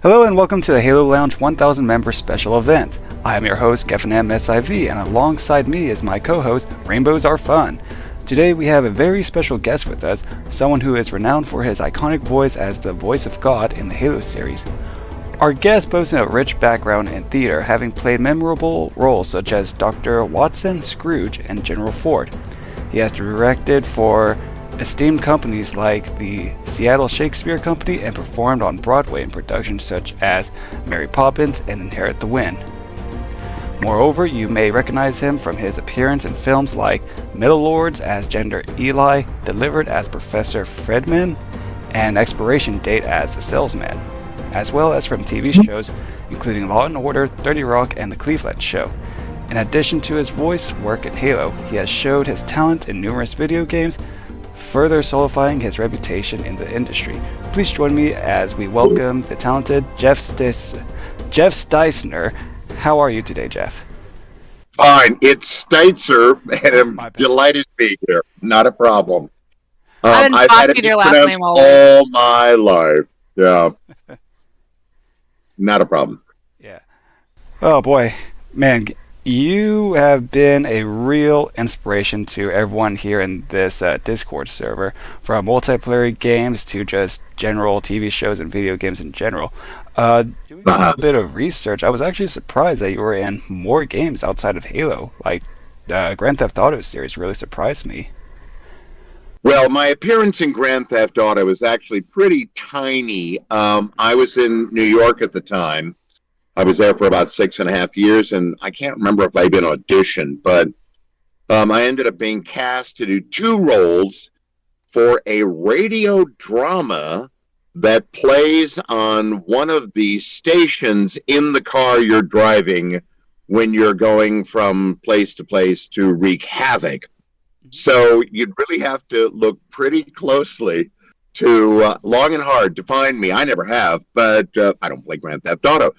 Hello and welcome to the Halo Lounge 1000 member special event. I am your host, Geffinan SIV, and alongside me is my co-host, Rainbows Are Fun. Today we have a very special guest with us, someone who is renowned for his iconic voice as the voice of God in the Halo series. Our guest boasts a rich background in theater, having played memorable roles such as Dr. Watson, Scrooge, and General Ford. He has directed for esteemed companies like the Seattle Shakespeare Company and performed on Broadway in productions such as Mary Poppins and Inherit the Wind. Moreover, you may recognize him from his appearance in films like Middle Lords as Gender Eli, Delivered as Professor Fredman, and Expiration Date as the Salesman, as well as from TV shows including Law & Order, 30 Rock, and The Cleveland Show. In addition to his voice work in Halo, he has showed his talent in numerous video games, further solidifying his reputation in the industry. Please join me as we welcome the talented Jeff Steisner. How are you today, Jeff? Fine. It's Steitzer, and I'm delighted to be here. Not a problem. I've had it pronounced all my life. Yeah. Not a problem. Yeah. Oh, boy. Man, you have been a real inspiration to everyone here in this Discord server, from multiplayer games to just general TV shows and video games in general. Doing a bit of research, I was actually surprised that you were in more games outside of Halo. Like, the Grand Theft Auto series really surprised me. Well, my appearance in Grand Theft Auto was actually pretty tiny. I was in New York at the time. I was there for about 6.5 years, and I can't remember if I did an audition, but I ended up being cast to do 2 roles for a radio drama that plays on one of the stations in the car you're driving when you're going from place to place to wreak havoc. So you'd really have to look pretty closely to long and hard to find me. I never have, but I don't play Grand Theft Auto.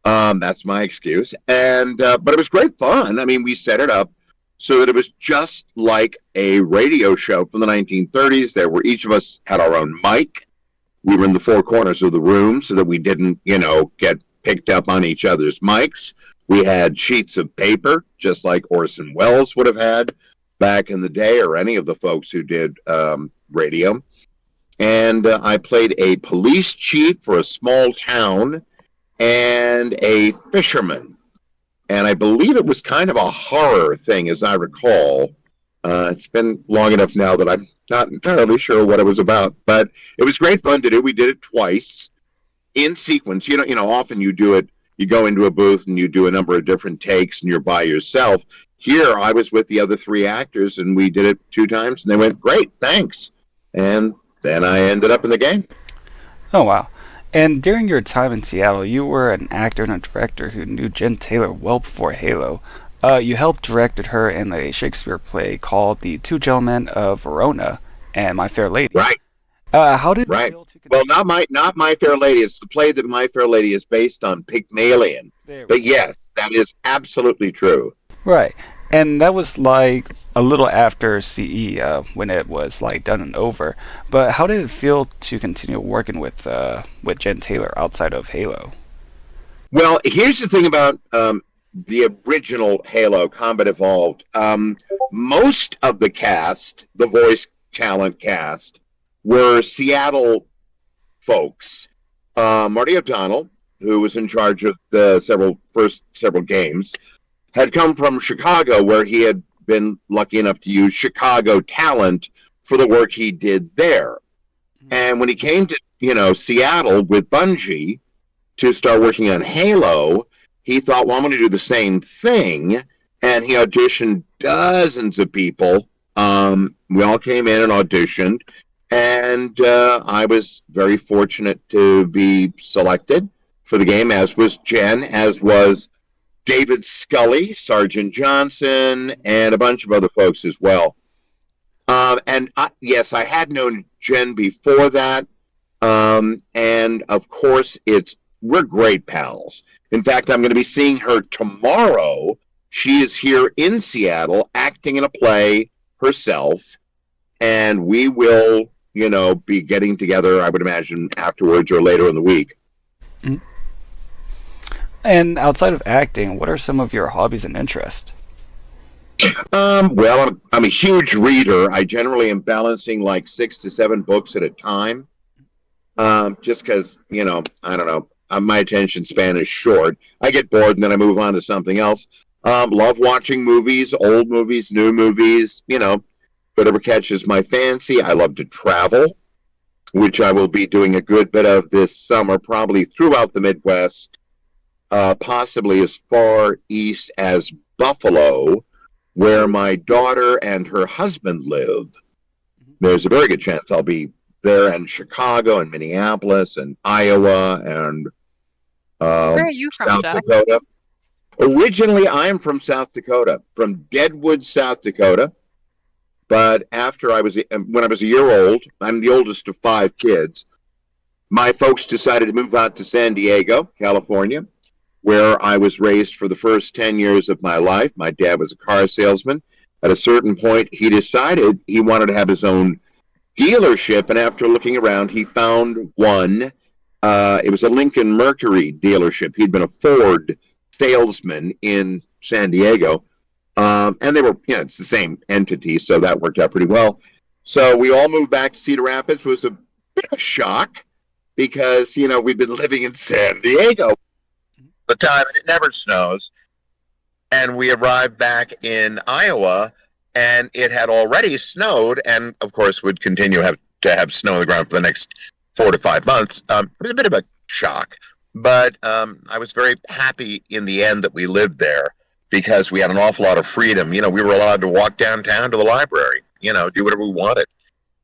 That's my excuse. And but it was great fun. I mean, we set it up so that it was just like a radio show from the 1930s. There were, each of us had our own mic. We were in the 4 corners of the room so that we didn't, get picked up on each other's mics. We had sheets of paper, just like Orson Welles would have had back in the day, or any of the folks who did radio. And I played a police chief for a small town and a fisherman. And I believe it was kind of a horror thing, as I recall. It's been long enough now that I'm not entirely sure what it was about, but it was great fun to do. We did it twice in sequence. Often you do it, you go into a booth and you do a number of different takes and you're by yourself. Here, I was with the other 3 actors, and we did it 2 times, and they went, great, thanks. And then I ended up in the game. Oh, wow. And during your time in Seattle, you were an actor and a director who knew Jen Taylor well before Halo. You helped directed her in a Shakespeare play called The Two Gentlemen of Verona and My Fair Lady. Right. How did right? Well, not My Fair Lady. It's the play that My Fair Lady is based on, Pygmalion. But yes, that is absolutely true. Right. And that was like a little after CE when it was like done and over. But how did it feel to continue working with Jen Taylor outside of Halo? Well, here's the thing about the original Halo Combat Evolved. Most of the cast, the voice talent cast, were Seattle folks. Marty O'Donnell, who was in charge of the first several games, had come from Chicago, where he had been lucky enough to use Chicago talent for the work he did there. And when he came to, Seattle with Bungie to start working on Halo, he thought, well, I'm going to do the same thing. And he auditioned dozens of people. We all came in and auditioned. And I was very fortunate to be selected for the game, as was Jen, as was David Scully, Sergeant Johnson, and a bunch of other folks as well. Yes, I had known Jen before that. And of course, we're great pals. In fact, I'm going to be seeing her tomorrow. She is here in Seattle acting in a play herself. And we will, be getting together, I would imagine, afterwards or later in the week. And outside of acting, what are some of your hobbies and interests? Well, I'm a huge reader. I generally am balancing like 6 to 7 books at a time. Just because, I don't know, my attention span is short. I get bored and then I move on to something else. Love watching movies, old movies, new movies, whatever catches my fancy. I love to travel, which I will be doing a good bit of this summer, probably throughout the Midwest, possibly as far east as Buffalo, where my daughter and her husband live. There's a very good chance I'll be there in Chicago and Minneapolis and Iowa and Where are you from, South Jeff? Dakota. Originally, I'm from South Dakota, from Deadwood, South Dakota. But when I was a year old, I'm the oldest of 5 kids. My folks decided to move out to San Diego, California, where I was raised for the first 10 years of my life. My dad was a car salesman. At a certain point, he decided he wanted to have his own dealership, and after looking around, he found one. It was a Lincoln Mercury dealership. He'd been a Ford salesman in San Diego, and they were, it's the same entity, so that worked out pretty well. So we all moved back to Cedar Rapids. It was a bit of a shock because, we'd been living in San Diego the time, and it never snows. And we arrived back in Iowa, and it had already snowed, and of course would continue to have snow on the ground for the next 4 to 5 months. It was a bit of a shock, but I was very happy in the end that we lived there because we had an awful lot of freedom. We were allowed to walk downtown to the library, do whatever we wanted.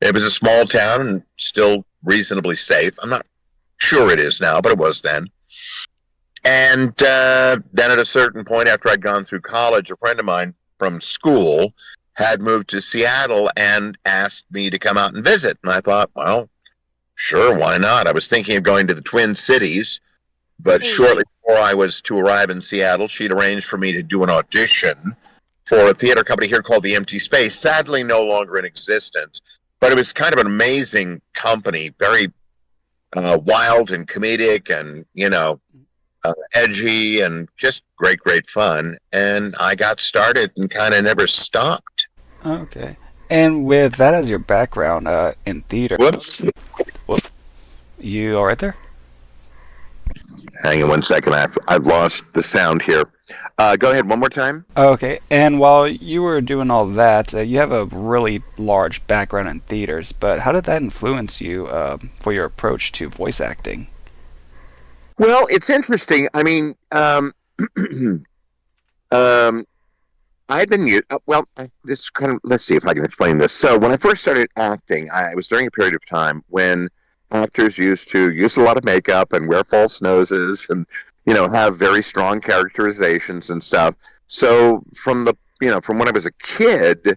It was a small town and still reasonably safe. I'm not sure it is now, but it was then. And then at a certain point, after I'd gone through college, a friend of mine from school had moved to Seattle and asked me to come out and visit. And I thought, well, sure, why not? I was thinking of going to the Twin Cities, but shortly before I was to arrive in Seattle, she'd arranged for me to do an audition for a theater company here called The Empty Space, sadly no longer in existence. But it was kind of an amazing company, very wild and comedic and, edgy and just great, great fun. And I got started and kind of never stopped. Okay. And with that as your background in theater, Whoops. you all right there? Hang on one second. I've lost the sound here. Go ahead one more time. Okay. And while you were doing all that, you have a really large background in theaters, but how did that influence you for your approach to voice acting? Well, it's interesting. I mean, I'd been this kind of, let's see if I can explain this. So when I first started acting, I was during a period of time when actors used to use a lot of makeup and wear false noses and, have very strong characterizations and stuff. So from when I was a kid,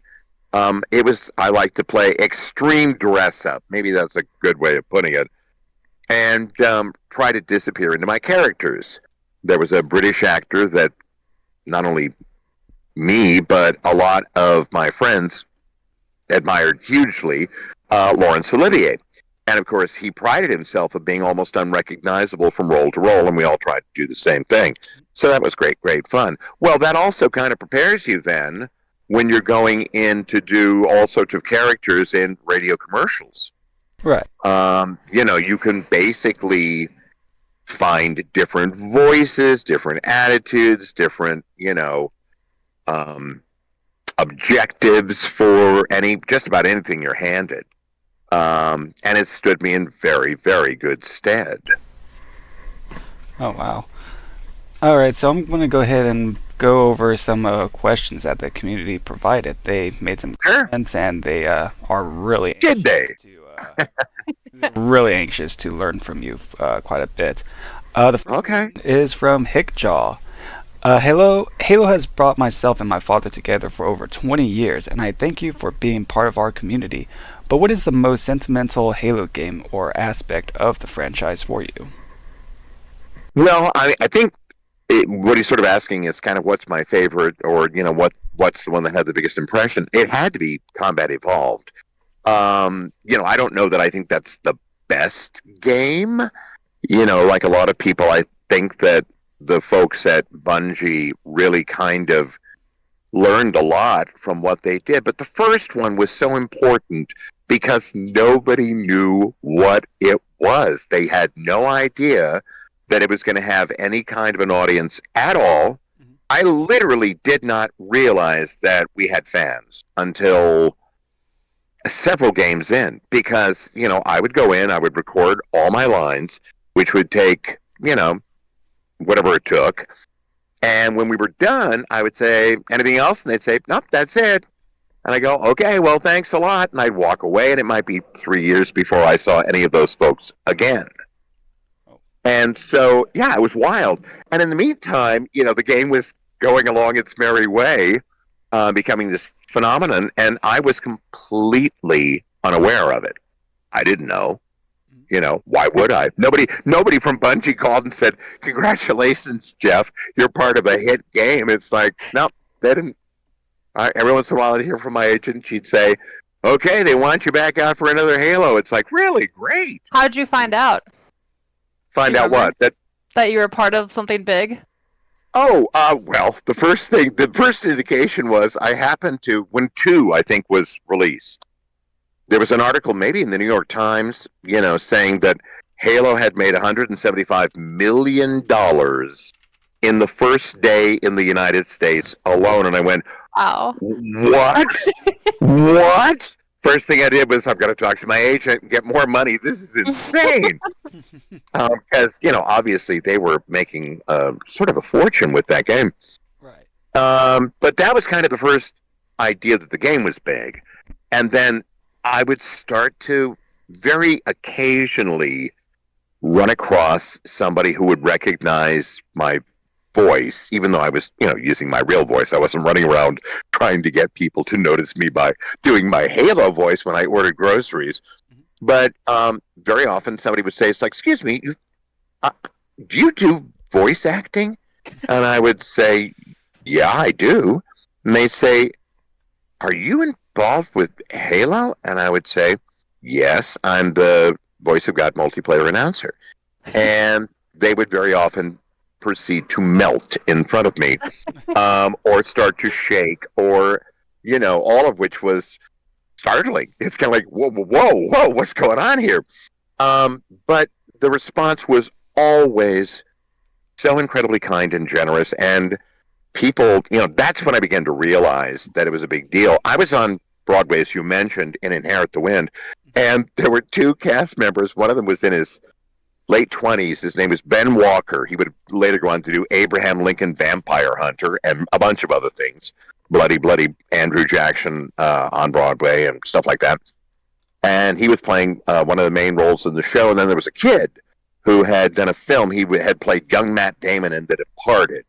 I like to play extreme dress up. Maybe that's a good way of putting it. And try to disappear into my characters. There was a British actor that not only me, but a lot of my friends admired hugely, Laurence Olivier. And of course, he prided himself of being almost unrecognizable from role to role, and we all tried to do the same thing. So that was great, great fun. Well, that also kind of prepares you then when you're going in to do all sorts of characters in radio commercials. Right. You can basically find different voices, different attitudes, different, objectives for just about anything you're handed. And it stood me in very, very good stead. Oh, wow. All right, so I'm going to go ahead and go over some questions that the community provided. They made some comments, and they are really Did they? really anxious to learn from you quite a bit. The first is from Hickjaw. Halo has brought myself and my father together for over 20 years, and I thank you for being part of our community. But what is the most sentimental Halo game or aspect of the franchise for you? Well, I think what he's sort of asking is kind of what's my favorite, or what's the one that had the biggest impression. It had to be Combat Evolved. I don't know that I think that's the best game. Like a lot of people, I think that the folks at Bungie really kind of learned a lot from what they did. But the first one was so important because nobody knew what it was. They had no idea that it was going to have any kind of an audience at all. I literally did not realize that we had fans until several games in, because, I would go in, I would record all my lines, which would take, whatever it took. And when we were done, I would say, anything else? And they'd say, nope, that's it. And I go, okay, well, thanks a lot. And I'd walk away, and it might be 3 years before I saw any of those folks again. And so, yeah, it was wild. And in the meantime, the game was going along its merry way, becoming this phenomenon, and I was completely unaware of it. I didn't know. Why would I? Nobody from Bungie called and said, congratulations, Jeff, you're part of a hit game. It's like, no, they didn't. Every once in a while I'd hear from my agent, she'd say, okay, they want you back out for another Halo. It's like, really? Great. How'd you find out? Find out what? That you were part of something big? Oh, well, the first indication was I happened to, when 2, I think, was released, there was an article maybe in the New York Times, saying that Halo had made $175 million in the first day in the United States alone. And I went, wow. What? What? First thing I did was, I'm going to talk to my agent and get more money. This is insane. Because, obviously they were making sort of a fortune with that game. Right. But that was kind of the first idea that the game was big. And then I would start to very occasionally run across somebody who would recognize my voice, even though I was, using my real voice. I wasn't running around trying to get people to notice me by doing my Halo voice when I ordered groceries. But very often somebody would say, it's like, excuse me, do you do voice acting? And I would say, yeah, I do. And they'd say, are you involved with Halo? And I would say, yes, I'm the Voice of God multiplayer announcer. And they would very often proceed to melt in front of me, or start to shake, or, all of which was startling. It's kind of like, whoa, what's going on here? But the response was always so incredibly kind and generous, and people, that's when I began to realize that it was a big deal. I was on Broadway, as you mentioned, in Inherit the Wind, and there were 2 cast members. One of them was in his late 20s. His name was Ben Walker. He would later go on to do Abraham Lincoln Vampire Hunter and a bunch of other things. Bloody Andrew Jackson on Broadway and stuff like that. And he was playing one of the main roles in the show. And then there was a kid who had done a film. He had played young Matt Damon in The Departed.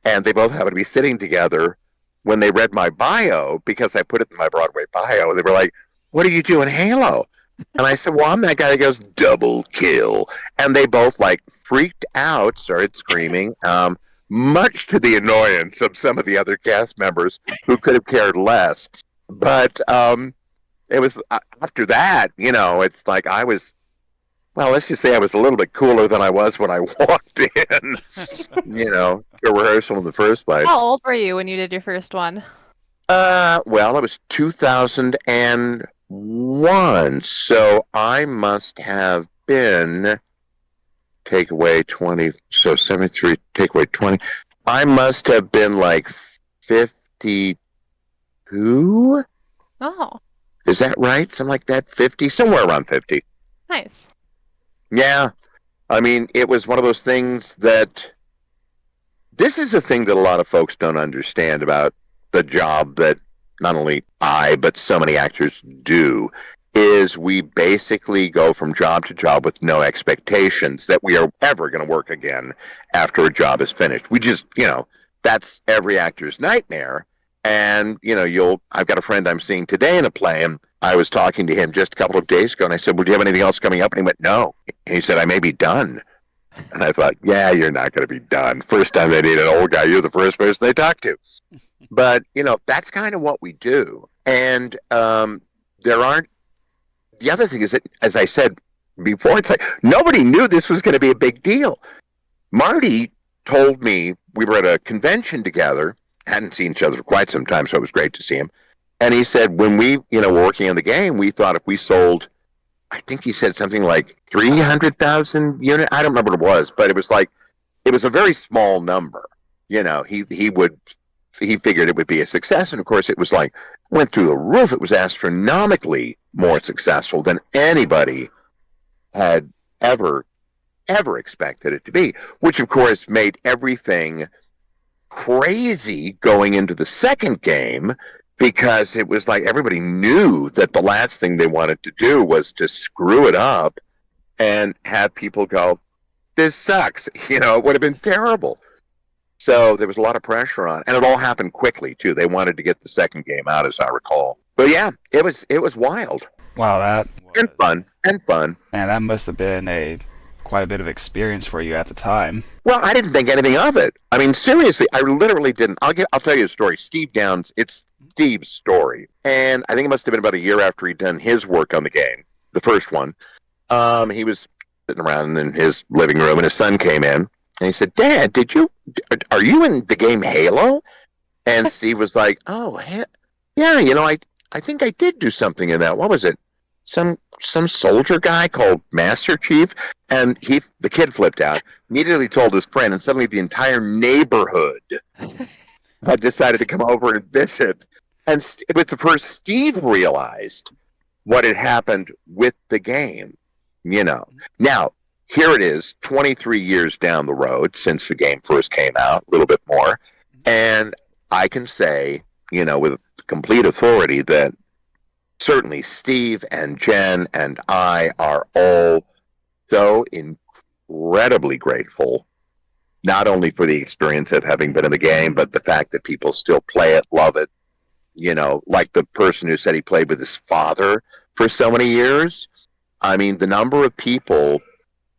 And they both happened to be sitting together when they read my bio, because I put it in my Broadway bio. They were like, what do you do in Halo? And I said, well, I'm that guy that goes double kill. And they both freaked out, started screaming, much to the annoyance of some of the other cast members who could have cared less. But it was after that, it's like I was, well, let's just say I was a little bit cooler than I was when I walked in, to rehearsal in the first place. How old were you when you did your first one? Well, it was 2001, so I must have been, take away 20, so 73, take away 20, I must have been 52? Oh. Is that right? Something like that? 50? Somewhere around 50. Nice. Yeah. I mean, it was one of those things that, this is a thing that a lot of folks don't understand about the job that not only I, but so many actors do, is we basically go from job to job with no expectations that we are ever going to work again after a job is finished. We just, that's every actor's nightmare. And, I've got a friend I'm seeing today in a play, and I was talking to him just a couple of days ago, and I said, well, do you have anything else coming up? And he went, no. And he said, I may be done. And I thought, yeah, you're not going to be done. First time they need an old guy, you're the first person they talk to. But, that's kind of what we do. And the other thing is that, as I said before, it's like nobody knew this was going to be a big deal. Marty told me, we were at a convention together, hadn't seen each other for quite some time, so it was great to see him. And he said, when we, were working on the game, we thought if we sold, I think he said something like 300,000 units. I don't remember what it was, but it was a very small number. He figured it would be a success. And of course, it was went through the roof. It was astronomically more successful than anybody had ever expected it to be, which of course made everything crazy going into the second game, because it was everybody knew that the last thing they wanted to do was to screw it up and have people go, this sucks. It would have been terrible. So there was a lot of pressure on, and it all happened quickly too. They wanted to get the second game out, as I recall. But yeah, it was wild. Wow, that was... and fun. Man, that must have been quite a bit of experience for you at the time. Well, I didn't think anything of it. I mean, seriously, I literally didn't. I'll tell you a story. Steve Downes, it's Steve's story. And I think it must have been about a year after he'd done his work on the game, the first one. He was sitting around in his living room, and his son came in, and he said, Dad, are you in the game Halo? And Steve was like, oh, yeah, I think I did do something in that. What was it? Some soldier guy called Master Chief, and the kid flipped out, immediately told his friend, and suddenly the entire neighborhood had decided to come over and visit. And it was the first Steve realized what had happened with the game. Now, here it is, 23 years down the road since the game first came out, a little bit more, and I can say, with complete authority, that certainly Steve and Jen and I are all so incredibly grateful, not only for the experience of having been in the game, but the fact that people still play it, love it. Like the person who said he played with his father for so many years. I mean, the number of people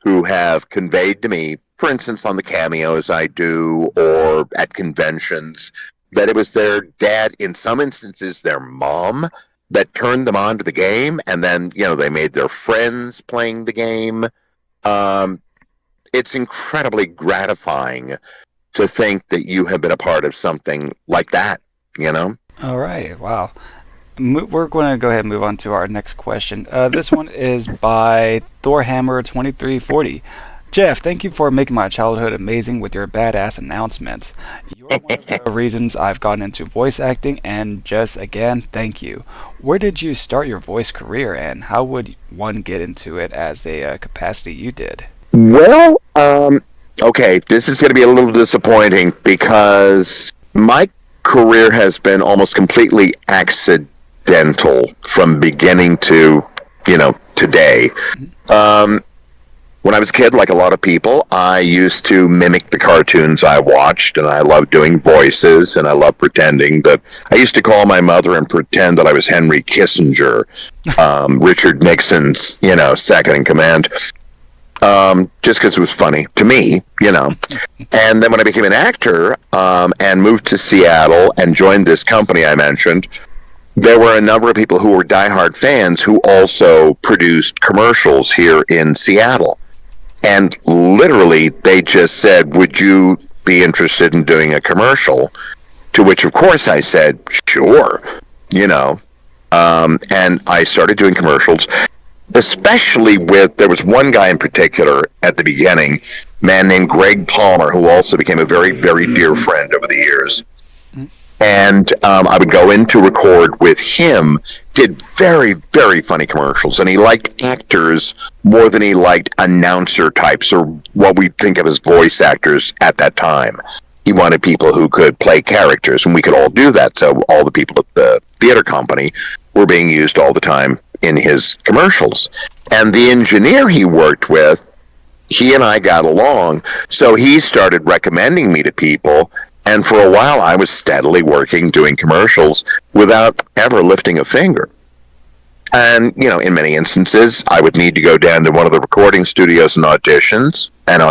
who have conveyed to me, for instance, on the cameos I do or at conventions, that it was their dad, in some instances their mom, that turned them on to the game, and then, they made their friends playing the game. It's incredibly gratifying to think that you have been a part of something like that, All right, wow. We're going to go ahead and move on to our next question. This one is by Thorhammer2340. Jeff, thank you for making my childhood amazing with your badass announcements. You're one of the reasons I've gotten into voice acting, and just again, thank you. Where did you start your voice career, and how would one get into it as a capacity you did? Well, okay, this is going to be a little disappointing because my career has been almost completely accidental from beginning to, today. When I was a kid, like a lot of people, I used to mimic the cartoons I watched, and I loved doing voices, and I loved pretending. But I used to call my mother and pretend that I was Henry Kissinger, Richard Nixon's, second in command, just because it was funny to me, And then when I became an actor and moved to Seattle and joined this company I mentioned, there were a number of people who were diehard fans who also produced commercials here in Seattle. And literally, they just said, would you be interested in doing a commercial? To which, of course, I said, sure, and I started doing commercials, especially there was one guy in particular at the beginning, a man named Greg Palmer, who also became a very, very dear friend over the years. And I would go in to record with him, did very, very funny commercials. And he liked actors more than he liked announcer types, or what we think of as voice actors at that time. He wanted people who could play characters, and we could all do that. So all the people at the theater company were being used all the time in his commercials. And the engineer he worked with, he and I got along, so he started recommending me to people. And for a while, I was steadily working, doing commercials without ever lifting a finger. And, in many instances, I would need to go down to one of the recording studios and audition. And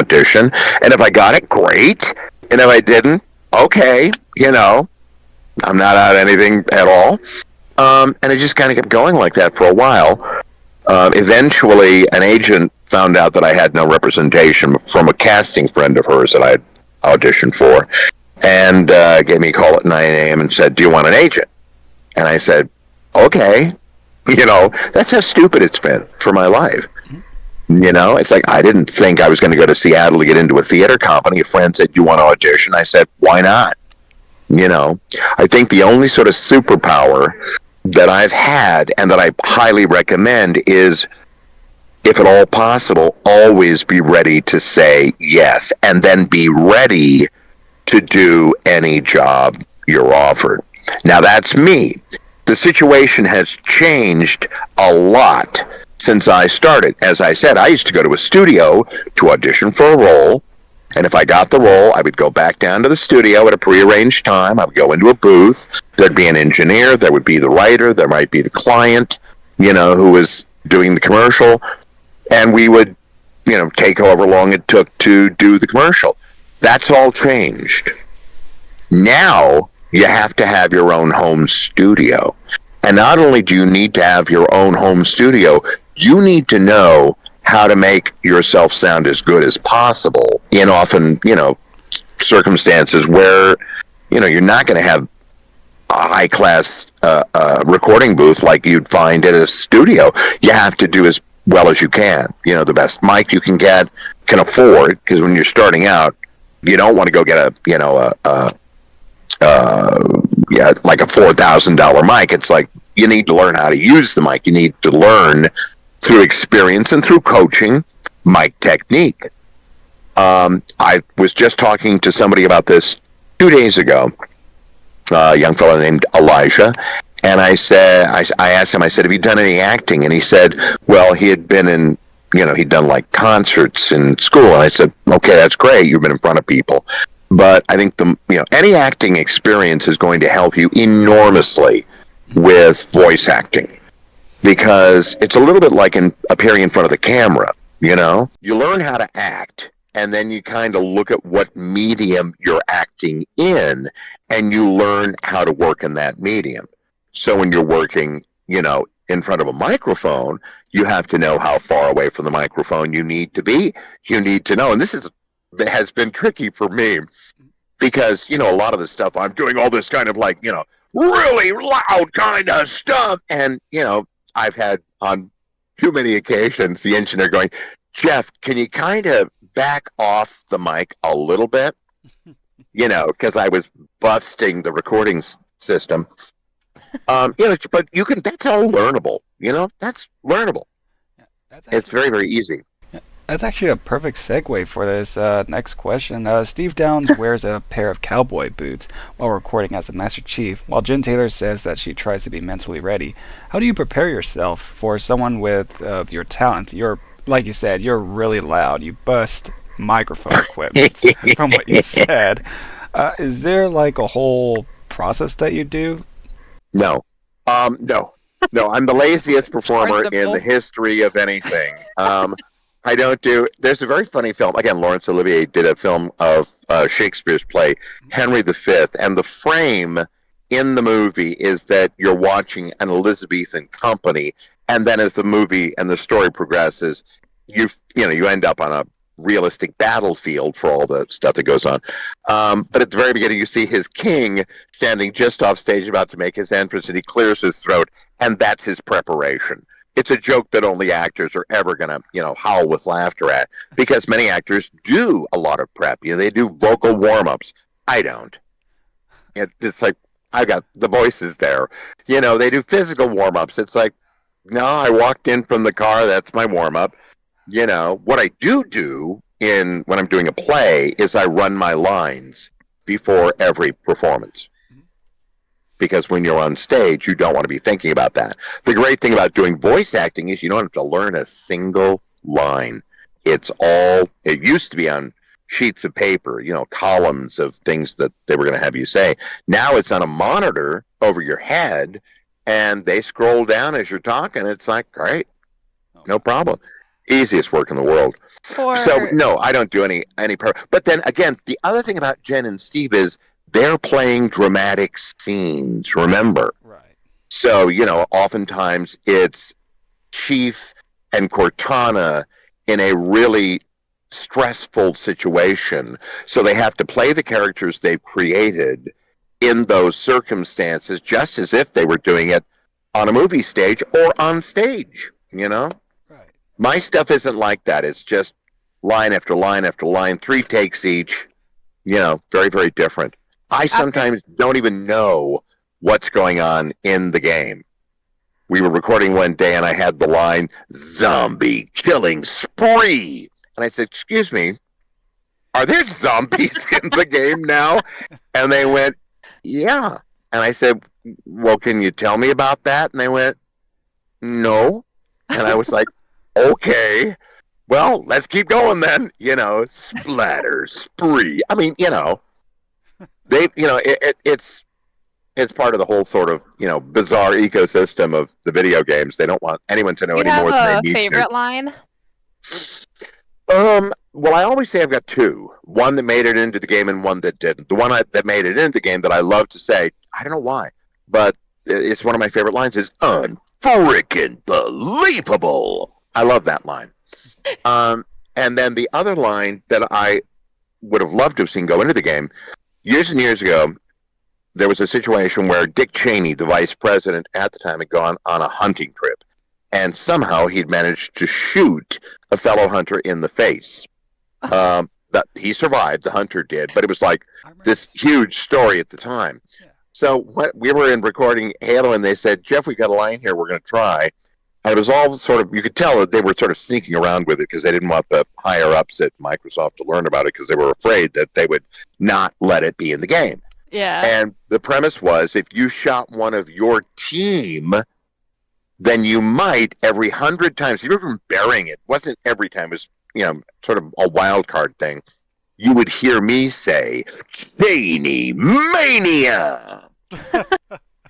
if I got it, great. And if I didn't, okay, I'm not out anything at all. And it just kind of kept going like that for a while. Eventually, an agent found out that I had no representation from a casting friend of hers that I had audition for, and gave me a call at 9 a.m. and said, "Do you want an agent?" And I said, "Okay." That's how stupid it's been for my life. It's like I didn't think I was going to go to Seattle to get into a theater company. A friend said, "You want to audition?" I said, "Why not?" I think the only sort of superpower that I've had and that I highly recommend is, if at all possible, always be ready to say yes, and then be ready to do any job you're offered. Now, that's me. The situation has changed a lot since I started. As I said, I used to go to a studio to audition for a role, and if I got the role, I would go back down to the studio at a prearranged time. I would go into a booth. There'd be an engineer. There would be the writer. There might be the client, who was doing the commercial. And we would, take however long it took to do the commercial. That's all changed. Now, you have to have your own home studio. And not only do you need to have your own home studio, you need to know how to make yourself sound as good as possible in often, circumstances where, you're not going to have a high-class recording booth like you'd find at a studio. You have to do as well as you can. The best mic you can afford, because when you're starting out, you don't want to go get like a $4,000 mic. It's like you need to learn how to use the mic. You need to learn through experience and through coaching mic technique. I was just talking to somebody about this 2 days ago, a young fellow named Elijah, and I asked him, I said, "Have you done any acting?" And he said, well, he had been in, he'd done like concerts in school. And I said, "Okay, that's great. You've been in front of people. But I think any acting experience is going to help you enormously with voice acting, because it's a little bit like appearing in front of the camera. You learn how to act, and then you kind of look at what medium you're acting in, and you learn how to work in that medium. So when you're working, in front of a microphone, you have to know how far away from the microphone you need to be. You need to know, and this has been tricky for me, because, a lot of the stuff I'm doing, all this kind of like, really loud kind of stuff. And, I've had on too many occasions the engineer going, "Jeff, can you kind of back off the mic a little bit?" Because I was busting the recording system. But that's all learnable. That's learnable. It's very, very easy. That's actually a perfect segue for this next question. Steve Downs wears a pair of cowboy boots while recording as the Master Chief, while Jen Taylor says that she tries to be mentally ready. How do you prepare yourself for someone with your talent? Like you said, you're really loud. You bust microphone equipment, from what you said. Is there like a whole process that you do? No. No, I'm the laziest performer in the history of anything. I don't do. There's a very funny film. Again, Laurence Olivier did a film of Shakespeare's play, Henry V, and the frame in the movie is that you're watching an Elizabethan company, and then as the movie and the story progresses, you end up on a realistic battlefield for all the stuff that goes on. But at the very beginning, you see his king standing just off stage about to make his entrance, and he clears his throat, and that's his preparation. It's a joke that only actors are ever going to, howl with laughter at, because many actors do a lot of prep. They do vocal warm-ups. I don't. It's like, I've got the voices there. They do physical warm-ups. It's like, no, I walked in from the car. That's my warm-up. What I do when I'm doing a play is I run my lines before every performance. Because when you're on stage, you don't want to be thinking about that. The great thing about doing voice acting is you don't have to learn a single line. It used to be on sheets of paper, columns of things that they were going to have you say. Now it's on a monitor over your head, and they scroll down as you're talking. It's like, great, no problem. Easiest work in the world. So, no, I don't do any But then, again, the other thing about Jen and Steve is, they're playing dramatic scenes, remember? Right. So, oftentimes it's Chief and Cortana in a really stressful situation. So they have to play the characters they've created in those circumstances, just as if they were doing it on a movie stage or on stage, you know? Right. My stuff isn't like that. It's just line after line after line, 3 takes each, you know, very, very different. I sometimes don't even know what's going on in the game. We were recording one day and I had the line, zombie killing spree. And I said, excuse me, are there zombies in the game now? And they went, yeah. And I said, well, can you tell me about that? And they went, no. And I was like, okay, well, let's keep going then. You know, splatter, spree. I mean, you know, it's part of the whole sort of, you know, bizarre ecosystem of the video games. They don't want anyone to know Do you any more than have they a need favorite line? Well, I always say I've got 2. One that made it into the game and one that didn't. The one that made it into the game that I love to say, I don't know why, but it's one of my favorite lines, is unfreaking believable. I love that line. And then the other line that I would have loved to have seen go into the game, years and years ago, there was a situation where Dick Cheney, the vice president at the time, had gone on a hunting trip. And somehow he'd managed to shoot a fellow hunter in the face. That he survived, the hunter did, but it was like this huge story at the time. Yeah. So we were in recording Halo, and they said, Jeff, we got a line here we're going to try. And it was all sort of, you could tell that they were sort of sneaking around with it because they didn't want the higher-ups at Microsoft to learn about it because they were afraid that they would not let it be in the game. Yeah. And the premise was, if you shot one of your team, then you might every 100 times, you were burying it, wasn't every time, it was, you know, sort of a wild card thing, you would hear me say, Cheney Mania!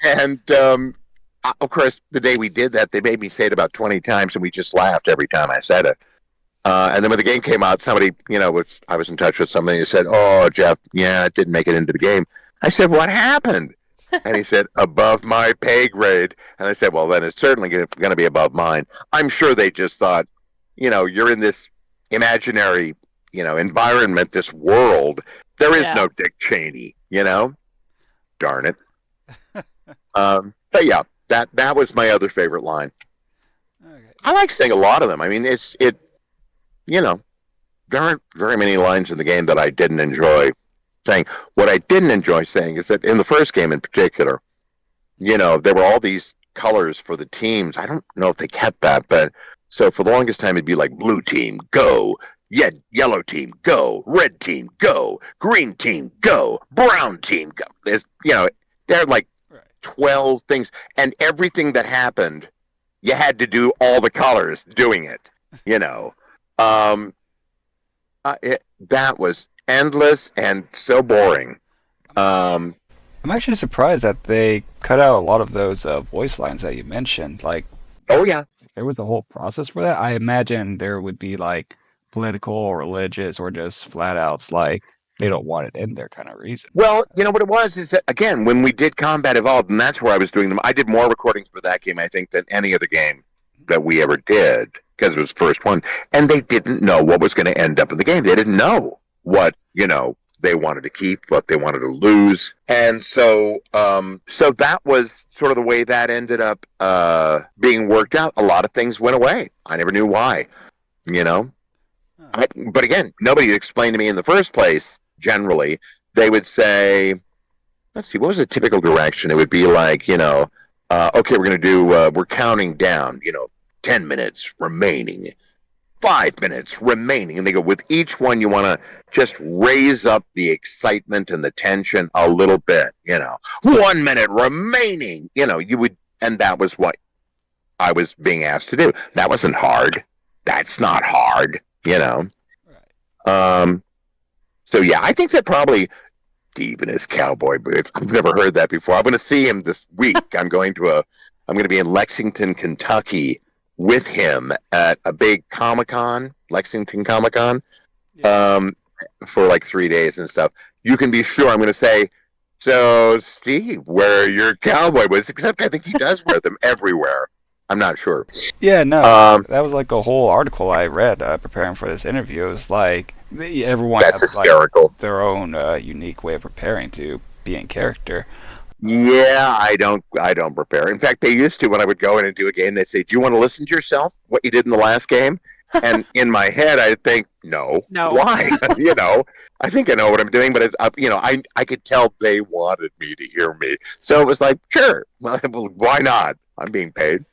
And, of course, the day we did that, they made me say it about 20 times, and we just laughed every time I said it. And then when the game came out, somebody, you know, I was in touch with somebody who said, oh, Jeff, yeah, it didn't make it into the game. I said, what happened? And he said, above my pay grade. And I said, well, then it's certainly going to be above mine. I'm sure they just thought, you know, you're in this imaginary, you know, environment, this world. There is no Dick Cheney, you know? Darn it. But yeah, that was my other favorite line. Okay. I like saying a lot of them. I mean, you know, there aren't very many lines in the game that I didn't enjoy saying. What I didn't enjoy saying is that in the first game in particular, you know, there were all these colors for the teams. I don't know if they kept that, but so for the longest time it'd be like blue team, go, yellow team, go, red team, go, green team, go, brown team, go. There's, you know, there are like 12 things, and everything that happened, you had to do all the colors doing it, you know. That was endless and so boring. I'm actually surprised that they cut out a lot of those voice lines that you mentioned. Like, oh yeah, if there was a whole process for that, I imagine there would be like political or religious or just flat outs like they don't want it in there kind of reason. Well, you know what it was is that, again, when we did Combat Evolved, and that's where I was doing them, I did more recordings for that game, I think, than any other game that we ever did, because it was the first one. And they didn't know what was going to end up in the game. They didn't know what, you know, they wanted to keep, what they wanted to lose. And so so that was sort of the way that ended up being worked out. A lot of things went away. I never knew why, you know. But again, nobody explained to me in the first place. Generally, they would say, let's see, what was a typical direction? It would be like, you know, okay, we're going to do, we're counting down, you know, 10 minutes remaining, 5 minutes remaining. And they go, with each one, you want to just raise up the excitement and the tension a little bit, you know, 1 minute remaining, you know, you would, and that was what I was being asked to do. That wasn't hard. That's not hard, you know. Right. So yeah, I think that probably deep in his cowboy boots. I've never heard that before. I'm going to see him this week. I'm going to be in Lexington, Kentucky with him at a big Comic-Con, Lexington Comic-Con, for like 3 days and stuff. You can be sure I'm going to say, so Steve, where are your cowboy boots? Except I think he does wear them everywhere. I'm not sure. Yeah, no, Um, that was like a whole article I read preparing for this interview. It was like everyone that's has like hysterical. their own unique way of preparing to be in character. Yeah, I don't prepare. In fact, they used to when I would go in and do a game. They'd say, "Do you want to listen to yourself? What you did in the last game?" And in my head, I'd think, "No, No. why?" I think I know what I'm doing, but I could tell they wanted me to hear me, so it was like, sure, well, why not? I'm being paid,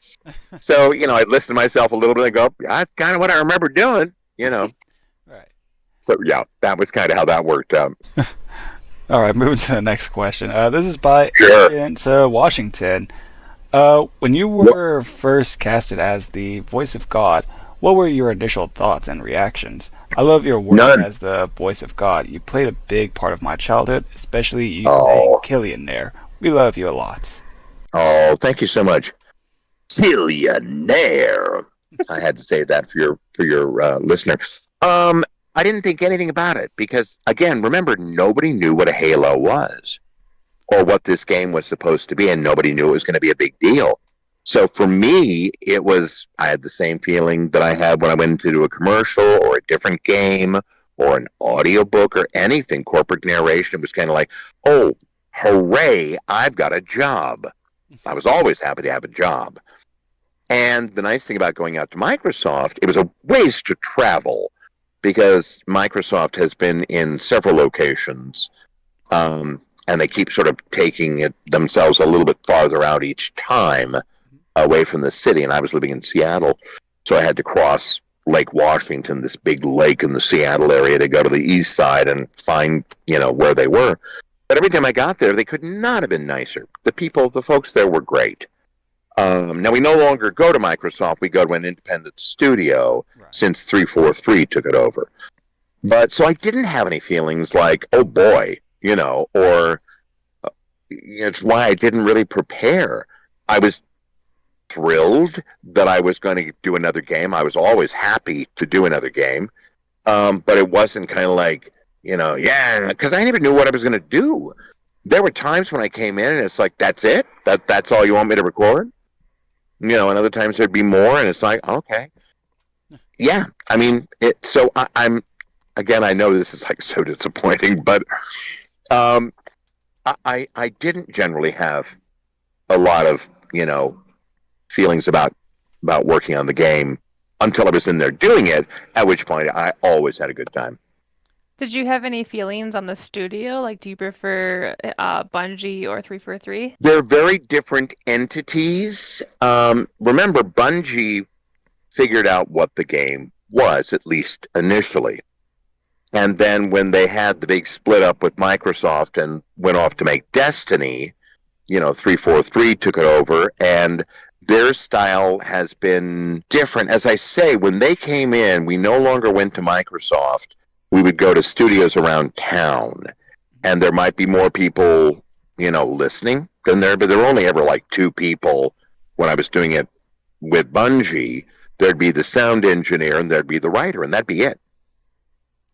so I'd listen to myself a little bit and go, "Yeah, that's kind of what I remember doing." Right. So yeah, that was kind of how that worked out. All right, moving to the next question. This is by Sure. Adrian Washington. When you were first casted as the voice of God, what were your initial thoughts and reactions? I love your work None. as the voice of God. You played a big part of my childhood, especially you saying Oh, Killian there. We love you a lot. oh, thank you so much. Billionaire. I had to say that for your listener. I didn't think anything about it because, again, remember, nobody knew what a Halo was or what this game was supposed to be, and nobody knew it was going to be a big deal. So for me, I had the same feeling that I had when I went to do a commercial or a different game or an audiobook or anything, corporate narration. It was kind of like, oh, hooray, I've got a job. I was always happy to have a job. And the nice thing about going out to Microsoft, it was a ways to travel because Microsoft has been in several locations, and they keep sort of taking it themselves a little bit farther out each time away from the city. And I was living in Seattle, so I had to cross Lake Washington, this big lake in the Seattle area, to go to the east side and find, where they were. But every time I got there, they could not have been nicer. The folks there were great. Now, we no longer go to Microsoft. We go to an independent studio Right. since 343 took it over. But so I didn't have any feelings like, oh boy, or it's why I didn't really prepare. I was thrilled that I was going to do another game. I was always happy to do another game. But it wasn't kind of like, yeah, because I never knew what I was going to do. There were times when I came in and it's like, that's it? That's all you want me to record? And other times there'd be more, and it's like, okay. Yeah, I mean, so I'm, again, I know this is like so disappointing, but I didn't generally have a lot of, feelings about working on the game until I was in there doing it, at which point I always had a good time. Did you have any feelings on the studio? Like, do you prefer Bungie or 343? They're very different entities. Remember, Bungie figured out what the game was, at least initially. And then when they had the big split up with Microsoft and went off to make Destiny, 343 took it over, and their style has been different. As I say, when they came in, we no longer went to Microsoft. We would go to studios around town, and there might be more people, listening than there, but there were only ever like two people when I was doing it with Bungie. There'd be the sound engineer and there'd be the writer, and that'd be it.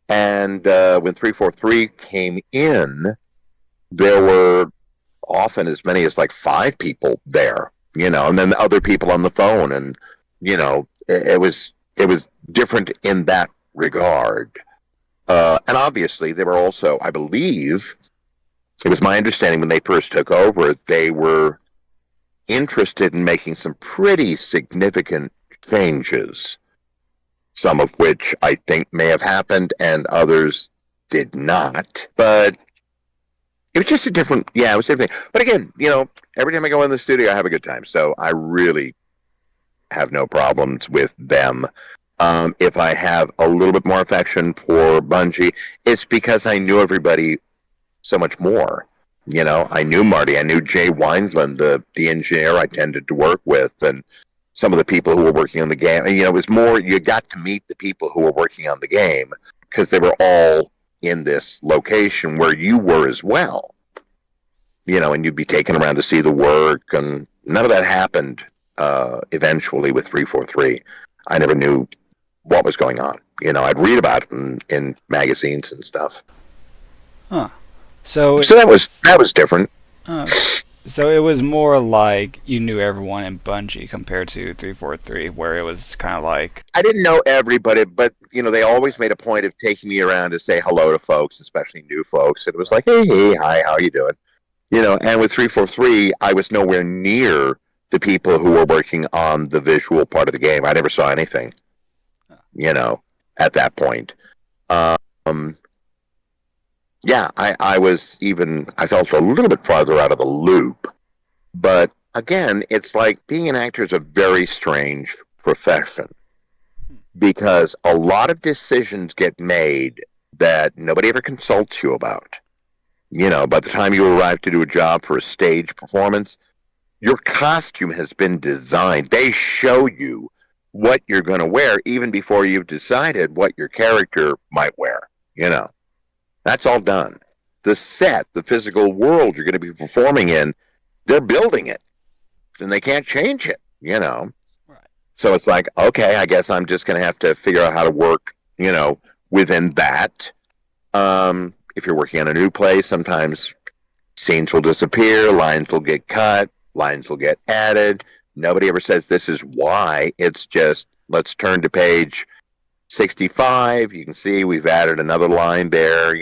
And when 343 came in, there were often as many as like 5 people there, and then the other people on the phone, and it was different in that regard. And obviously, they were also, I believe, it was my understanding when they first took over, they were interested in making some pretty significant changes, some of which I think may have happened and others did not. But it was just it was different. But again, every time I go in the studio, I have a good time. So I really have no problems with them. If I have a little bit more affection for Bungie, it's because I knew everybody so much more. I knew Marty, I knew Jay Wineland, the engineer I tended to work with, and some of the people who were working on the game. And, it was more, you got to meet the people who were working on the game because they were all in this location where you were as well. And you'd be taken around to see the work, and none of that happened eventually with 343. I never knew what was going on. I'd read about it in magazines and stuff. Huh. So that was different. So it was more like you knew everyone in Bungie compared to 343, where it was kind of like, I didn't know everybody, but they always made a point of taking me around to say hello to folks, especially new folks. It was like, hey, hi, how you doing? And with 343, I was nowhere near the people who were working on the visual part of the game. I never saw anything, at that point. Um, yeah, I felt a little bit farther out of the loop. But again, it's like being an actor is a very strange profession because a lot of decisions get made that nobody ever consults you about. By the time you arrive to do a job for a stage performance, your costume has been designed. They show you what you're going to wear even before you've decided what your character might wear. That's all done. The set, the physical world you're going to be performing in, they're building it, and they can't change it. right. So it's like, okay, I guess I'm just going to have to figure out how to work, within that. If you're working on a new play, sometimes scenes will disappear, lines will get cut, lines will get added. Nobody ever says this is why. It's just, let's turn to page 65. You can see we've added another line there,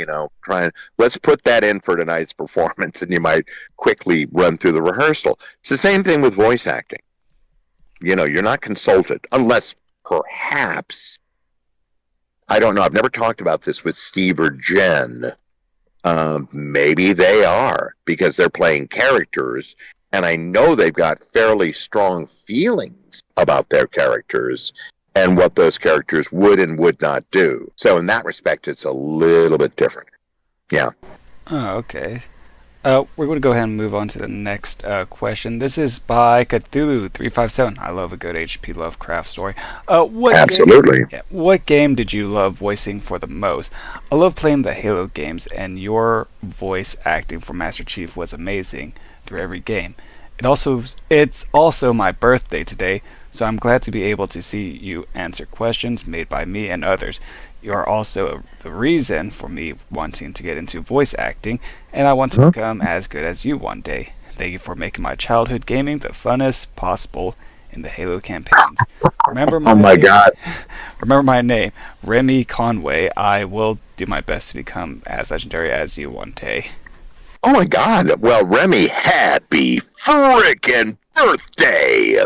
let's put that in for tonight's performance, and you might quickly run through the rehearsal. It's the same thing with voice acting. You're not consulted unless perhaps, I don't know, I've never talked about this with Steve or Jen. Maybe they are, because they're playing characters, and I know they've got fairly strong feelings about their characters and what those characters would and would not do. So in that respect, it's a little bit different. Yeah. Oh, okay. We're going to go ahead and move on to the next question. This is by Cthulhu357. I love a good H.P. Lovecraft story. Absolutely. What game did you love voicing for the most? I love playing the Halo games, and your voice acting for Master Chief was amazing through every game. It's also my birthday today, so I'm glad to be able to see you answer questions made by me and others. You are also the reason for me wanting to get into voice acting, and I want to become as good as you one day. Thank you for making my childhood gaming the funnest possible in the Halo campaigns. Remember my Oh my God. Remember my name, Remy Conway. I will do my best to become as legendary as you one day. Oh my God. Well, Remy, happy frickin' birthday.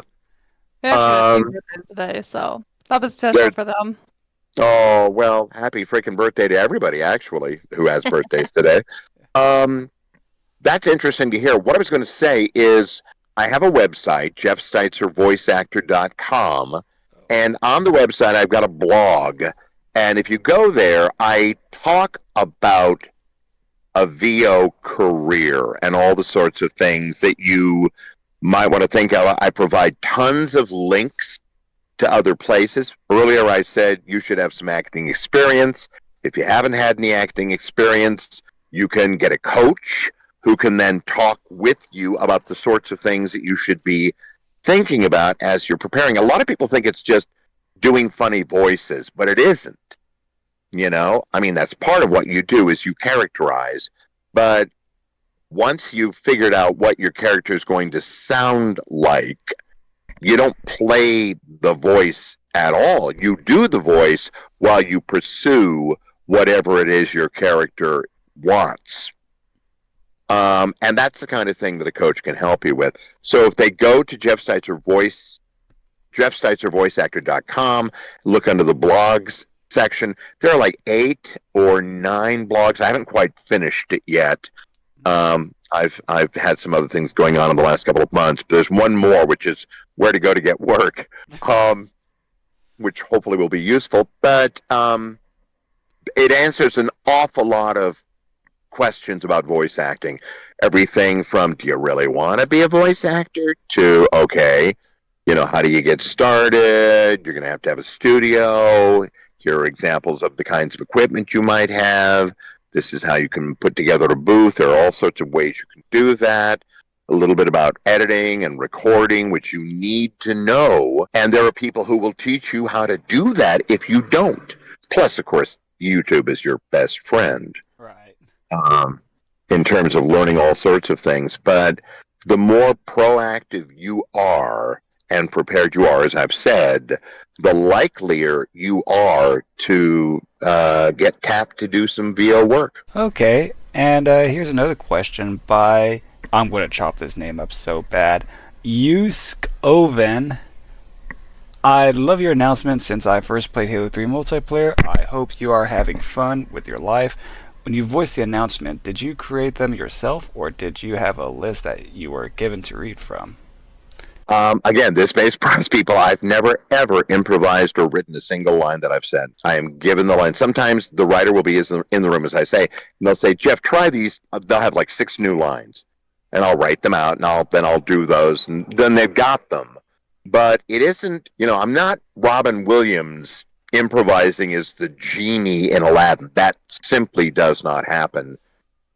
Actually, birthdays today, so that was special for them. Oh, well, happy freaking birthday to everybody, actually, who has birthdays today. That's interesting to hear. What I was going to say is I have a website, jeffsteitzervoiceactor.com, and on the website I've got a blog. And if you go there, I talk about a VO career and all the sorts of things that you might want to think of. I provide tons of links to other places. Earlier I said you should have some acting experience. If you haven't had any acting experience, you can get a coach who can then talk with you about the sorts of things that you should be thinking about as you're preparing. A lot of people think it's just doing funny voices, but it isn't. That's part of what you do is you characterize. But once you've figured out what your character is going to sound like, you don't play the voice at all. You do the voice while you pursue whatever it is your character wants. And that's the kind of thing that a coach can help you with. So if they go to jeffsteitzervoiceactor.com, look under the blogs section, there are like 8 or 9 blogs. I haven't quite finished it yet. I've had some other things going on in the last couple of months, but there's one more, which is where to go to get work, which hopefully will be useful. But it answers an awful lot of questions about voice acting. Everything from, do you really want to be a voice actor, to, okay, how do you get started? You're going to have a studio. Here are examples of the kinds of equipment you might have. This is how you can put together a booth. There are all sorts of ways you can do that. A little bit about editing and recording, which you need to know. And there are people who will teach you how to do that if you don't. Plus, of course, YouTube is your best friend. Right. In terms of learning all sorts of things. But the more proactive you are and prepared you are, as I've said, the likelier you are to get tapped to do some VO work. Okay, and here's another question by, I'm going to chop this name up so bad, Yusk Oven. I love your announcement since I first played Halo 3 multiplayer. I hope you are having fun with your life. When you voiced the announcement, did you create them yourself, or did you have a list that you were given to read from? Again, this may surprise people. I've never, ever improvised or written a single line that I've said. I am given the line. Sometimes the writer will be in the room, as I say, and they'll say, Jeff, try these. They'll have like 6 new lines, and I'll write them out, and I'll do those, and then they've got them. But it isn't, I'm not Robin Williams improvising as the genie in Aladdin. That simply does not happen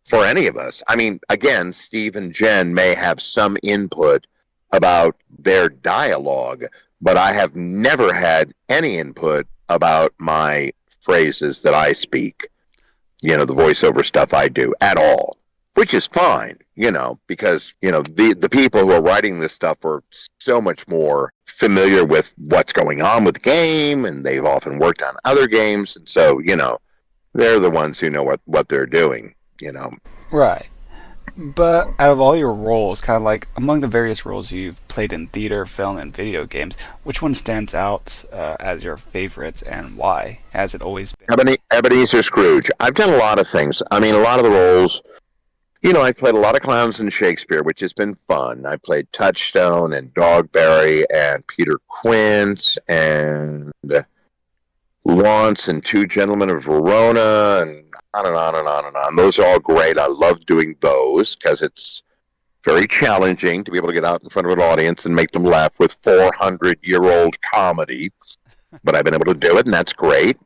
for any of us. I mean, again, Steve and Jen may have some input about their dialogue, but I have never had any input about my phrases that I speak, the voiceover stuff I do at all, which is fine, because, the people who are writing this stuff are so much more familiar with what's going on with the game, and they've often worked on other games, and so, they're the ones who know what they're doing, Right. But out of all your roles, kind of like among the various roles you've played in theater, film, and video games, which one stands out as your favorite and why? Has it always been? Ebenezer Scrooge. I've done a lot of things. I mean, a lot of the roles, I played a lot of clowns in Shakespeare, which has been fun. I played Touchstone and Dogberry and Peter Quince and Launce and Two Gentlemen of Verona and on and on and on and on. Those are all great. I love doing those because it's very challenging to be able to get out in front of an audience and make them laugh with 400-year-old comedy. But I've been able to do it, and that's great.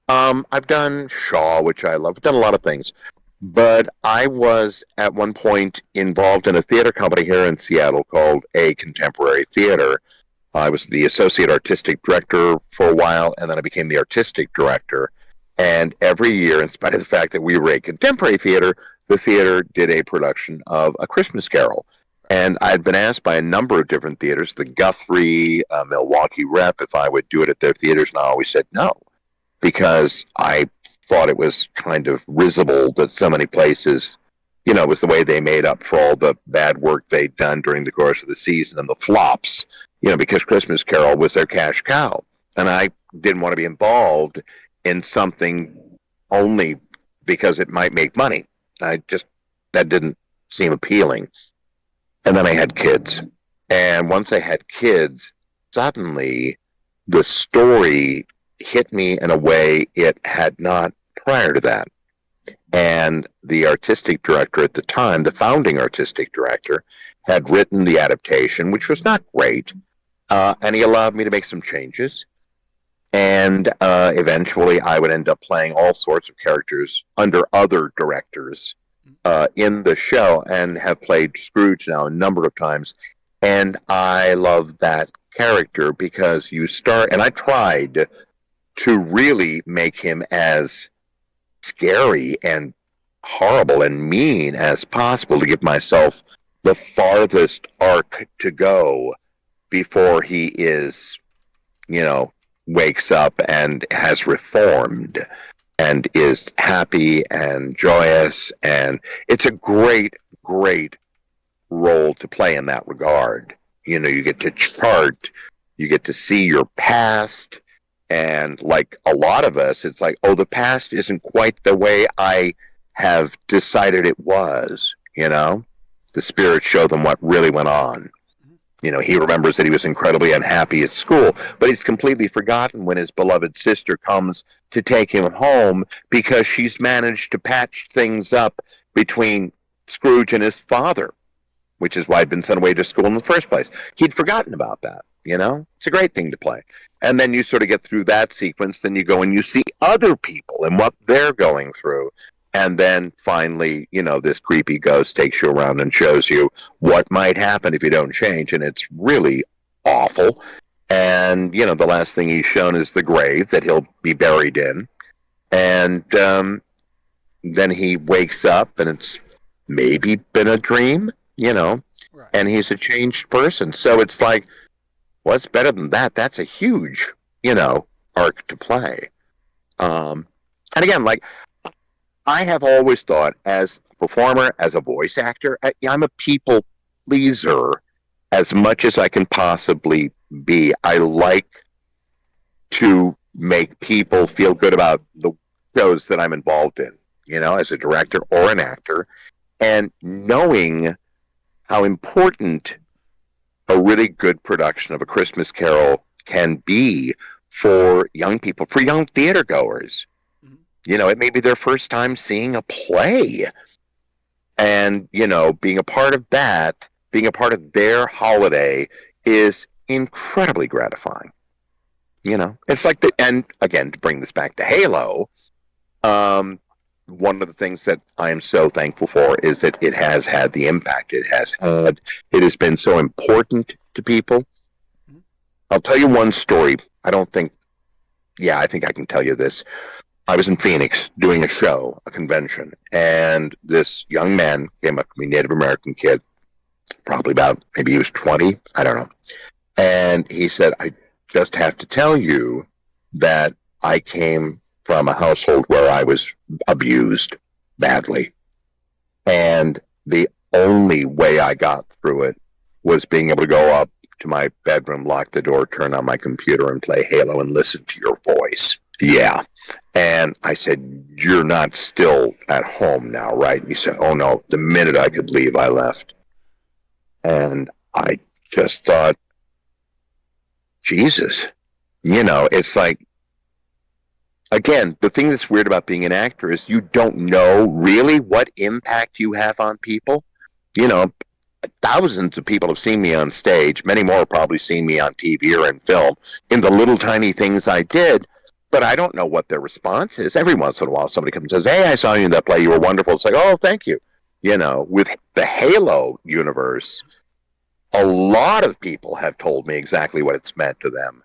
I've done Shaw, which I love. I've done a lot of things. But I was at one point involved in a theater company here in Seattle called A Contemporary Theater. I was the associate artistic director for a while, and then I became the artistic director. And every year, in spite of the fact that we were a contemporary theater, the theater did a production of A Christmas Carol. And I'd been asked by a number of different theaters, the Guthrie, Milwaukee Rep, if I would do it at their theaters, and I always said no, because I thought it was kind of risible that so many places, it was the way they made up for all the bad work they'd done during the course of the season and the flops, because Christmas Carol was their cash cow. And I didn't want to be involved in something only because it might make money. That didn't seem appealing. And then I had kids. And once I had kids, suddenly the story hit me in a way it had not prior to that. And the artistic director at the time, the founding artistic director, had written the adaptation, which was not great. And he allowed me to make some changes. And eventually I would end up playing all sorts of characters under other directors in the show, and have played Scrooge now a number of times. And I love that character because you start, and I tried to really make him as scary and horrible and mean as possible to give myself the farthest arc to go before he is, wakes up and has reformed and is happy and joyous. And it's a great, great role to play in that regard. You get to chart, you get to see your past. And like a lot of us, it's like, oh, the past isn't quite the way I have decided it was, The spirits show them what really went on. He remembers that he was incredibly unhappy at school, but he's completely forgotten when his beloved sister comes to take him home because she's managed to patch things up between Scrooge and his father, which is why he'd been sent away to school in the first place. He'd forgotten about that, It's a great thing to play. And then you sort of get through that sequence, then you go and you see other people and what they're going through. And then finally, this creepy ghost takes you around and shows you what might happen if you don't change. And it's really awful. And, the last thing he's shown is the grave that he'll be buried in. And then he wakes up and it's maybe been a dream, Right. and he's a changed person. So it's like, what's better than that? That's a huge, arc to play. Um, and again, like I have always thought, as a performer, as a voice actor, I'm a people pleaser as much as I can possibly be. I like to make people feel good about the shows that I'm involved in, as a director or an actor, and knowing how important a really good production of A Christmas Carol can be for young people, for young theater goers. Mhm. It may be their first time seeing a play. And, being a part of that, being a part of their holiday is incredibly gratifying. It's like and again, to bring this back to Halo, um, one of the things that I am so thankful for is that it has had the impact it has had. It has been so important to people. Mhm. I'll tell you one story. I think I can tell you this. I was in Phoenix doing a show, a convention, and this young man came up to me, Native American kid, probably about, maybe he was 20, I don't know. And he said, I just have to tell you that I came from a household where I was abused badly. And the only way I got through it was being able to go up to my bedroom, lock the door, turn on my computer, and play Halo and listen to your voice. Yeah. And I said, you're not still at home now, right? And he said, oh no, the minute I could leave, I left. And I just thought, Jesus, it's like, again, the thing that's weird about being an actor is you don't know really what impact you have on people. Thousands of people have seen me on stage. Many more have probably seen me on TV or in film in the little tiny things I did, but I don't know what their response is. Every once in a while, somebody comes and says, hey, I saw you in that play. You were wonderful. It's like, oh, thank you. With the Halo universe, a lot of people have told me exactly what it's meant to them.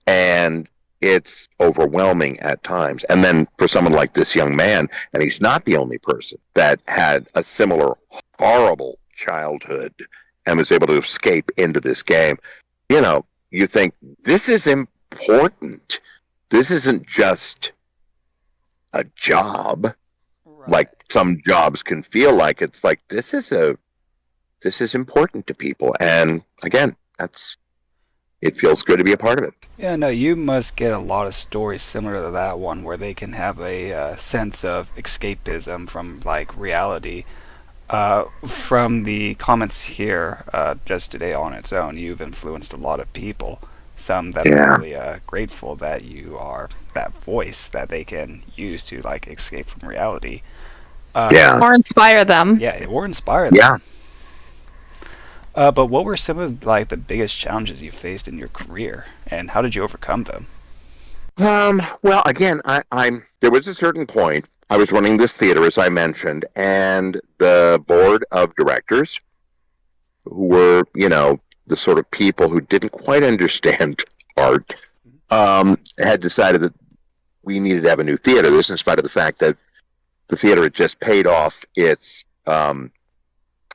And it's overwhelming at times. And then for someone like this young man, and he's not the only person that had a similar horrible childhood and was able to escape into this game, you think this is important. This isn't just a job Right. like some jobs can feel like. It's like this is important to people. And again, it feels good to be a part of it. Yeah, no, you must get a lot of stories similar to that one where they can have a sense of escapism from like reality. From the comments here just today on its own, you've influenced a lot of people. Some that are Yeah. really grateful that you are that voice that they can use to like escape from reality. Yeah. Or inspire them. Yeah, or inspire Yeah. them. But what were some of like the biggest challenges you faced in your career, and how did you overcome them? Well, again, I'm there was a certain point I was running this theater, as I mentioned, and the board of directors, who were, the sort of people who didn't quite understand art, had decided that we needed to have a new theater. This, in spite of the fact that the theater had just paid off its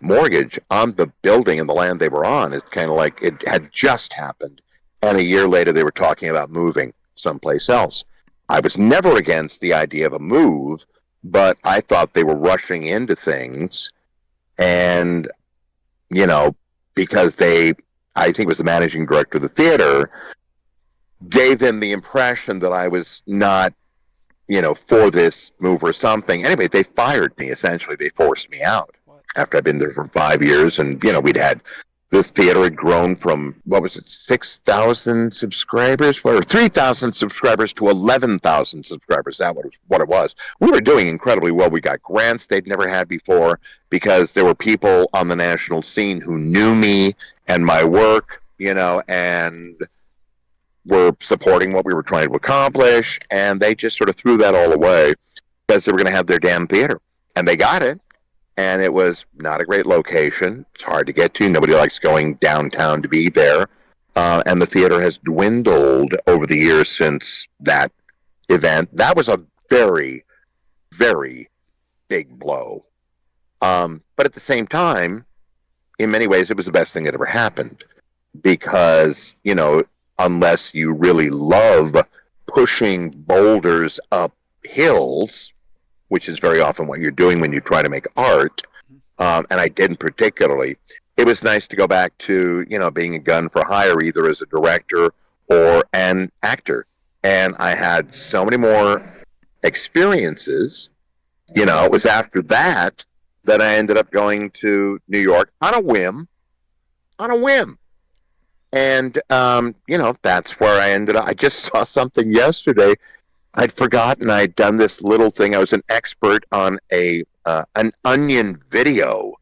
mortgage on the building and the land they were on. It's kind of like it had just happened, and a year later they were talking about moving someplace else. I was never against the idea of a move, but I thought they were rushing into things, and because I think it was the managing director of the theater, gave them the impression that I was not, for this move or something. Anyway, they fired me, essentially. They forced me out after I'd been there for 5 years. And, the theater had grown from, 6,000 subscribers, or 3,000 subscribers to 11,000 subscribers. That was what it was. We were doing incredibly well. We got grants they'd never had before because there were people on the national scene who knew me and my work, and were supporting what we were trying to accomplish. And they just sort of threw that all away because they were going to have their damn theater. And they got it. And it was not a great location. It's hard to get to. Nobody likes going downtown to be there. And the theater has dwindled over the years since that event. That was a very, very big blow. But at the same time, in many ways, it was the best thing that ever happened because, unless you really love pushing boulders up hills, which is very often what you're doing when you try to make art, and I didn't particularly, it was nice to go back to, being a gun for hire, either as a director or an actor. And I had so many more experiences. It was after that I ended up going to New York on a whim. And, that's where I ended up. I just saw something yesterday. I'd forgotten I'd done this little thing. I was an expert on an Onion video.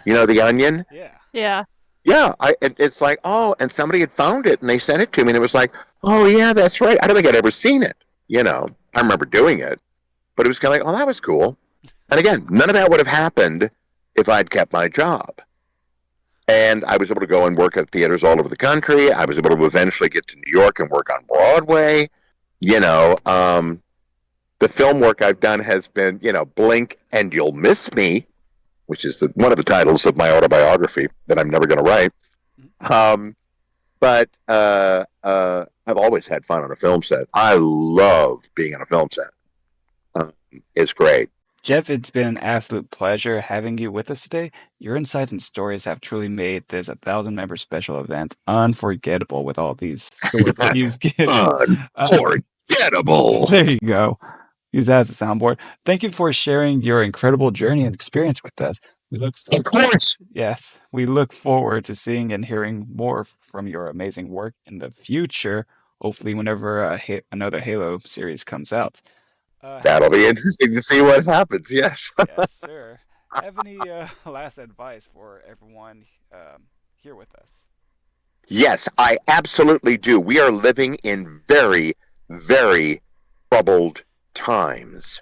The Onion? Yeah. Yeah. Yeah. It's like, oh, and somebody had found it and they sent it to me and it was like, oh, yeah, that's right. I don't think I'd ever seen it. I remember doing it, but it was kind of like, oh, that was cool. And again, none of that would have happened if I'd kept my job. And I was able to go and work at theaters all over the country. I was able to eventually get to New York and work on Broadway. The film work I've done has been, Blink and You'll Miss Me, which is one of the titles of my autobiography that I'm never going to write. But I've always had fun on a film set. I love being on a film set. It's great. Jeff, it's been an absolute pleasure having you with us today. Your insights and stories have truly made this 1,000-member special event unforgettable with all these stories that you've given. Unforgettable. There you go. Use that as a soundboard. Thank you for sharing your incredible journey and experience with us. Of course. Yes, we look forward to seeing and hearing more from your amazing work in the future. Hopefully, whenever another Halo series comes out. That'll be interesting to see what happens. Yes. Yes, sir. Have any last advice for everyone here with us? Yes, I absolutely do. We are living in very, very troubled times.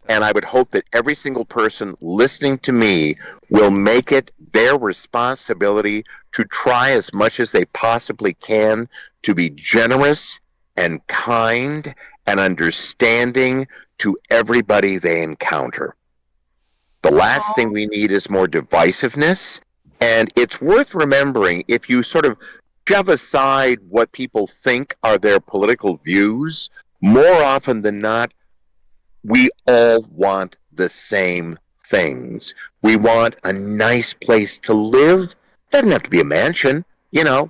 And I would hope that every single person listening to me will make it their responsibility to try as much as they possibly can to be generous and kind and understanding to everybody they encounter. The last thing we need is more divisiveness. And it's worth remembering, if you sort of shove aside what people think are their political views, more often than not, we all want the same things. We want a nice place to live. Doesn't have to be a mansion.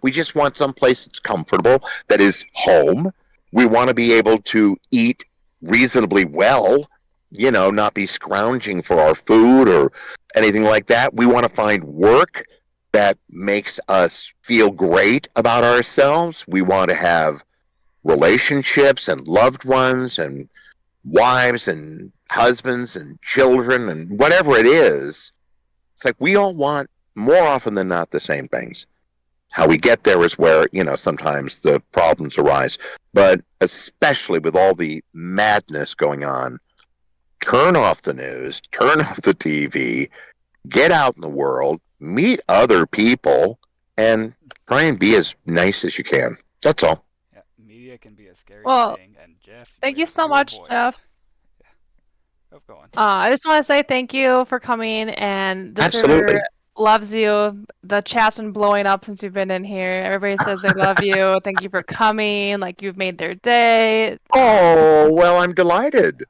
We just want some place that's comfortable, that is home. We want to be able to eat reasonably well, not be scrounging for our food or anything like that. We want to find work that makes us feel great about ourselves. We want to have relationships and loved ones and wives and husbands and children and whatever it is. It's like we all want, more often than not, the same things. How we get there is where, sometimes the problems arise. But especially with all the madness going on, turn off the news, turn off the TV, get out in the world, meet other people, and try and be as nice as you can. That's all. Yeah, media can be a scary thing. And Jeff, thank you so much, Jeff. Yeah. Go on. I just want to say thank you for coming, and the Absolutely. server loves you. The chat's been blowing up since you've been in here. Everybody says they love you. Thank you for coming. Like, you've made their day. Oh, well, I'm delighted.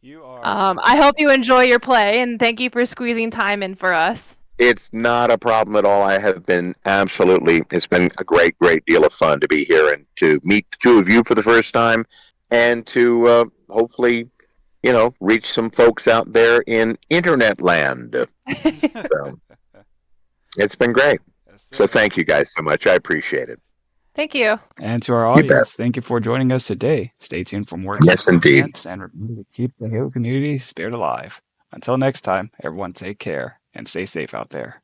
You are. I hope you enjoy your play, and thank you for squeezing time in for us. It's not a problem at all. I have been it's been a great, great deal of fun to be here and to meet the two of you for the first time and to hopefully, reach some folks out there in internet land. So, it's been great. Yes, so thank you guys so much. I appreciate it. Thank you. And to our audience, thank you for joining us today. Stay tuned for more Yes, indeed. events and remember to keep the Halo community spirit alive. Until next time, everyone take care and stay safe out there.